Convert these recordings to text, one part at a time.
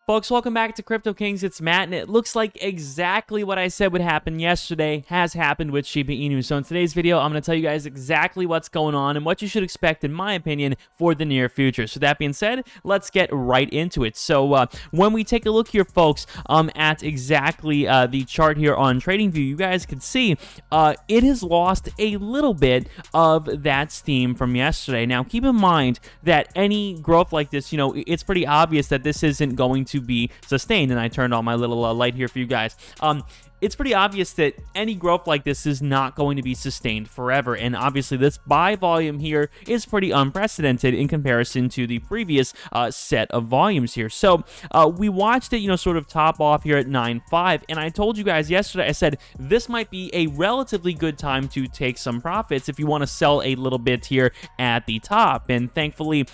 folks? Welcome back to Crypto Kings. It's Matt, and it looks like exactly what I said would happen yesterday has happened with Shiba Inu. So in today's video, I'm going to tell you guys exactly what's going on and what you should expect, in my opinion, for the near future. So that being said, let's get right into it. So when we take a look here, folks, at exactly the chart here on TradingView, you guys can see it has lost a little bit of that steam from yesterday. Now, keep in mind that any growth like this, it's pretty obvious that this isn't going to be sustained. And I turned on my little light here for you guys. It's pretty obvious that any growth like this is not going to be sustained forever, and obviously this buy volume here is pretty unprecedented in comparison to the previous set of volumes here. So we watched it, sort of top off here at 9.5, and I told you guys yesterday, I said this might be a relatively good time to take some profits if you want to sell a little bit here at the top, and thankfully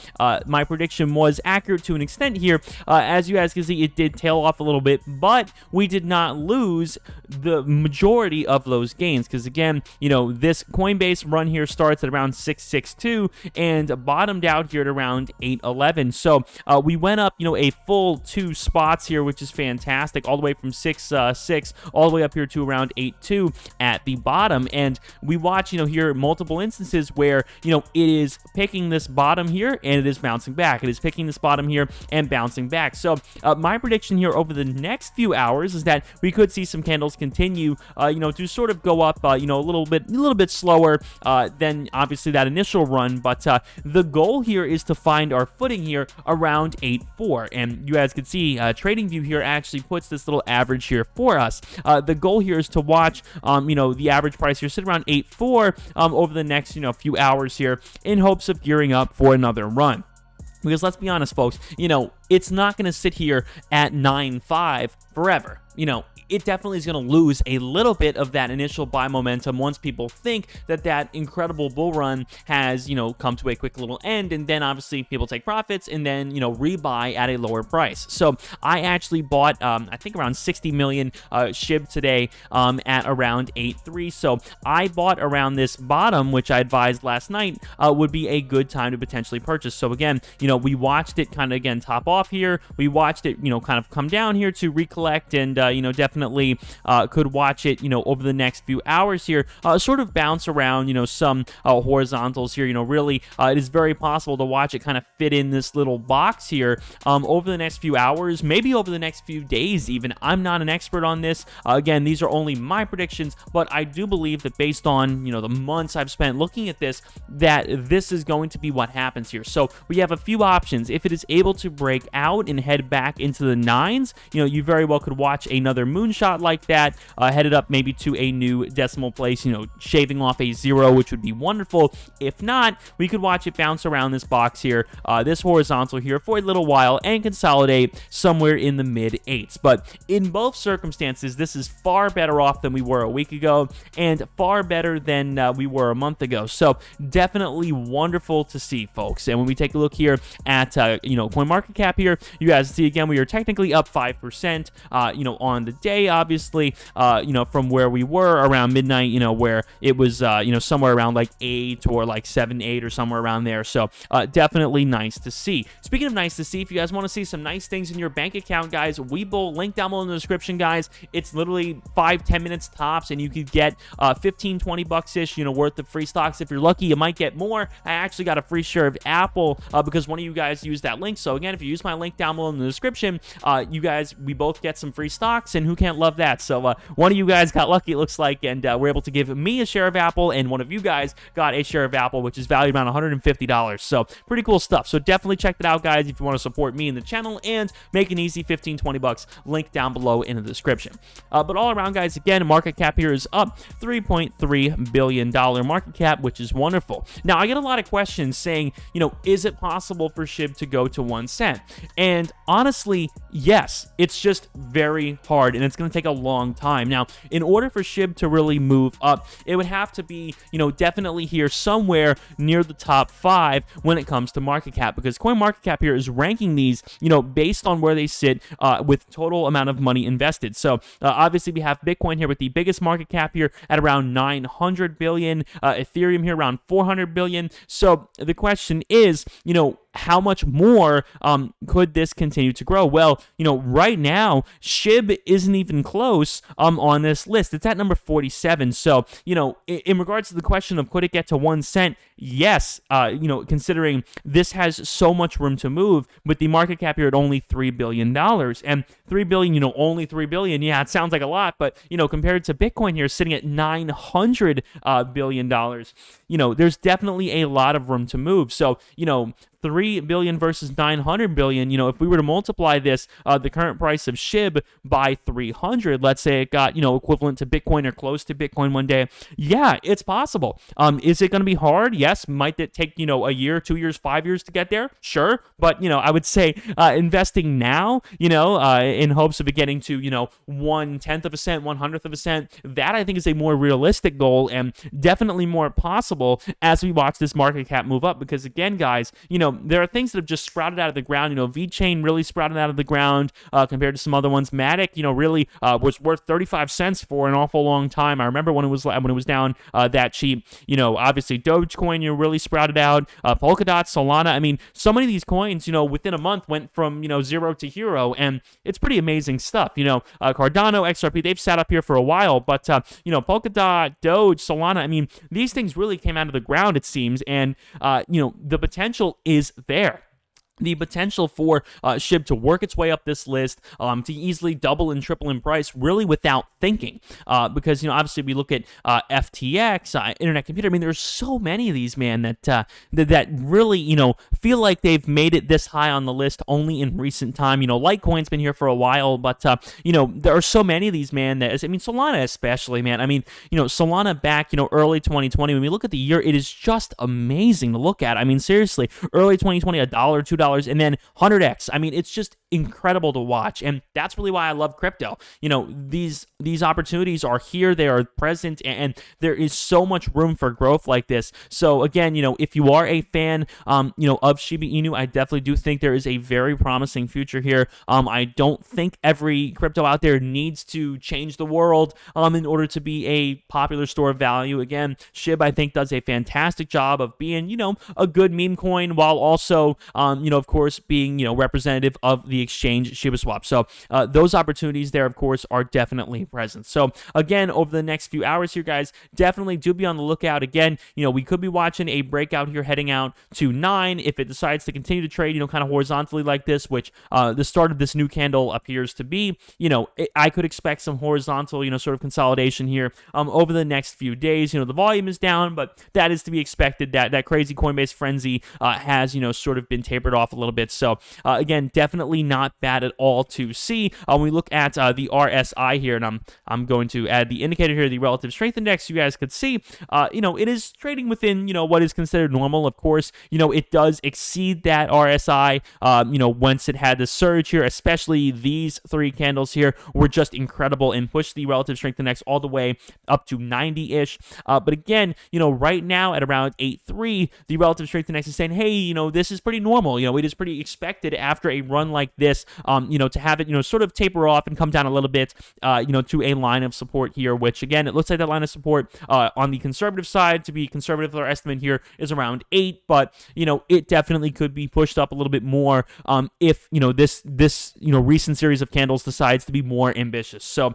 my prediction was accurate to an extent here. As you guys can see, it did tail off a little bit, but we did not lose the majority of those gains, because again, this Coinbase run here starts at around 662 and bottomed out here at around 811. So we went up, a full 2 spots here, which is fantastic, all the way from 6.6 all the way up here to around 8.2 at the bottom. And we watch, here multiple instances where it is picking this bottom here and it is bouncing back. It is picking this bottom here and bouncing back. So my prediction here over the next few hours is that we could see some candles continue, to sort of go up, a little bit slower than obviously that initial run. But the goal here is to find our footing here around 8.4, and you guys can see TradingView here actually puts this little average here for us. The goal here is to watch, the average price here sit around 8.4 over the next, few hours here, in hopes of gearing up for another run. Because let's be honest, folks, it's not going to sit here at 9.5 forever. It definitely is going to lose a little bit of that initial buy momentum once people think that that incredible bull run has, come to a quick little end, and then obviously people take profits and then, rebuy at a lower price. So I actually bought, I think around 60 million SHIB today at around 8.3. So I bought around this bottom, which I advised last night would be a good time to potentially purchase. So again, we watched it kind of, again, top off here. We watched it, kind of come down here to recollect, and, definitely could watch it, over the next few hours here, sort of bounce around, some horizontals here. Really, it is very possible to watch it kind of fit in this little box here over the next few hours, maybe over the next few days even. I'm not an expert on this. Again, these are only my predictions, but I do believe that based on, the months I've spent looking at this, that this is going to be what happens here. So we have a few options. If it is able to break out and head back into the 9s, you very well could watch another moonshot like that, headed up maybe to a new decimal place, shaving off a 0, which would be wonderful. If not, we could watch it bounce around this box here, this horizontal here, for a little while and consolidate somewhere in the mid-8s. But in both circumstances, this is far better off than we were a week ago, and far better than we were a month ago. So definitely wonderful to see, folks. And when we take a look here at CoinMarketCap here, you guys see again we are technically up 5%, on the day, obviously, from where we were around midnight, where it was, somewhere around like 8 or like 7, 8 or somewhere around there. So definitely nice to see. Speaking of nice to see, if you guys want to see some nice things in your bank account, guys, Webull, link down below in the description, guys. It's literally 5-10 minutes tops, and you could get 15-20 bucks-ish, worth of free stocks. If you're lucky, you might get more. I actually got a free share of Apple because one of you guys used that link. So again, if you use my link down below in the description, we both get some free stocks, and who can't love that? So one of you guys got lucky, it looks like, and we're able to give me a share of Apple, and one of you guys got a share of Apple, which is valued around $150. So pretty cool stuff. So definitely check that out, guys, if you want to support me in the channel and make an easy 15-20 bucks. Link down below in the description. But all around, guys, again, market cap here is up $3.3 billion market cap, which is wonderful. Now, I get a lot of questions saying, is it possible for SHIB to go to 1 cent? And honestly, yes, it's just very hard, and it's going to take a long time. Now, in order for SHIB to really move up, it would have to be, definitely here somewhere near the top 5 when it comes to market cap, because CoinMarketCap here is ranking these, based on where they sit with total amount of money invested. So obviously we have Bitcoin here with the biggest market cap here at around 900 billion, Ethereum here around 400 billion. So the question is, how much more could this continue to grow? Well, right now, SHIB isn't even close on this list. It's at number 47. So, in regards to the question of could it get to 1 cent, yes, considering this has so much room to move, with the market cap here at only $3 billion. And $3 billion, only $3 billion, yeah, it sounds like a lot, but, compared to Bitcoin here sitting at $900 billion, there's definitely a lot of room to move. So, 3 billion versus 900 billion, if we were to multiply this, the current price of SHIB by 300, let's say it got, equivalent to Bitcoin or close to Bitcoin one day, yeah, it's possible. Is it going to be hard? Yes. Might it take, a year, 2 years, 5 years to get there? Sure. But, I would say investing now, in hopes of it getting to, 1/10 of a cent, 1/100th of a cent, that I think is a more realistic goal and definitely more possible as we watch this market cap move up. Because again, guys, there are things that have just sprouted out of the ground. VeChain really sprouted out of the ground compared to some other ones. Matic, really was worth 35 cents for an awful long time. I remember when it was down that cheap. Obviously Dogecoin, really sprouted out. Polkadot, Solana. I mean, so many of these coins, within a month went from 0 to hero, and it's pretty amazing stuff. Cardano, XRP, they've sat up here for a while, but Polkadot, Doge, Solana. I mean, these things really came out of the ground, it seems, and the potential is there. The potential for SHIB to work its way up this list, to easily double and triple in price, really without thinking. Because, obviously we look at FTX, Internet Computer. I mean, there's so many of these, man, that really, feel like they've made it this high on the list only in recent time. Litecoin's been here for a while, but, there are so many of these, man, Solana especially, man. I mean, Solana back, early 2020, when we look at the year, it is just amazing to look at. I mean, seriously, early 2020, $1, $2, and then 100x. I mean, it's just incredible to watch, and that's really why I love crypto. These opportunities are here, they are present, and there is so much room for growth like this. So again, if you are a fan, of Shiba Inu, I definitely do think there is a very promising future here. I don't think every crypto out there needs to change the world in order to be a popular store of value. Again, SHIB, I think, does a fantastic job of being, a good meme coin, while also, of course, being, representative of the exchange SHIBASWAP. So those opportunities there, of course, are definitely present. So again, over the next few hours here, guys, definitely do be on the lookout. Again, we could be watching a breakout here heading out to 9 if it decides to continue to trade, kind of horizontally like this, which the start of this new candle appears to be. I could expect some horizontal, sort of consolidation here over the next few days. The volume is down, but that is to be expected. That crazy Coinbase frenzy has, sort of been tapered off a little bit. So again, definitely not bad at all to see. When we look at the RSI here, and I'm going to add the indicator here, the relative strength index, you guys could see, it is trading within, what is considered normal. Of course, it does exceed that RSI, once it had the surge here, especially these 3 candles here were just incredible and pushed the relative strength index all the way up to 90-ish. But again, right now at around 8.3, the relative strength index is saying, hey, this is pretty normal. It is pretty expected after a run like this, to have it, sort of taper off and come down a little bit, to a line of support here, which again, it looks like that line of support on the conservative side, to be conservative, our estimate here is around 8, but, it definitely could be pushed up a little bit more, if, this recent series of candles decides to be more ambitious. So,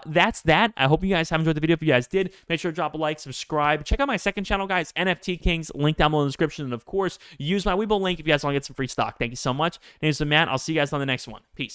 that's that. I hope you guys have enjoyed the video. If you guys did, make sure to drop a like, subscribe, check out my second channel, guys, NFT Kings, link down below in the description, and of course, use my Webull link if you guys want to get some free stock. Thank you so much. My name is Matt. I'll see you guys on the next one. Peace.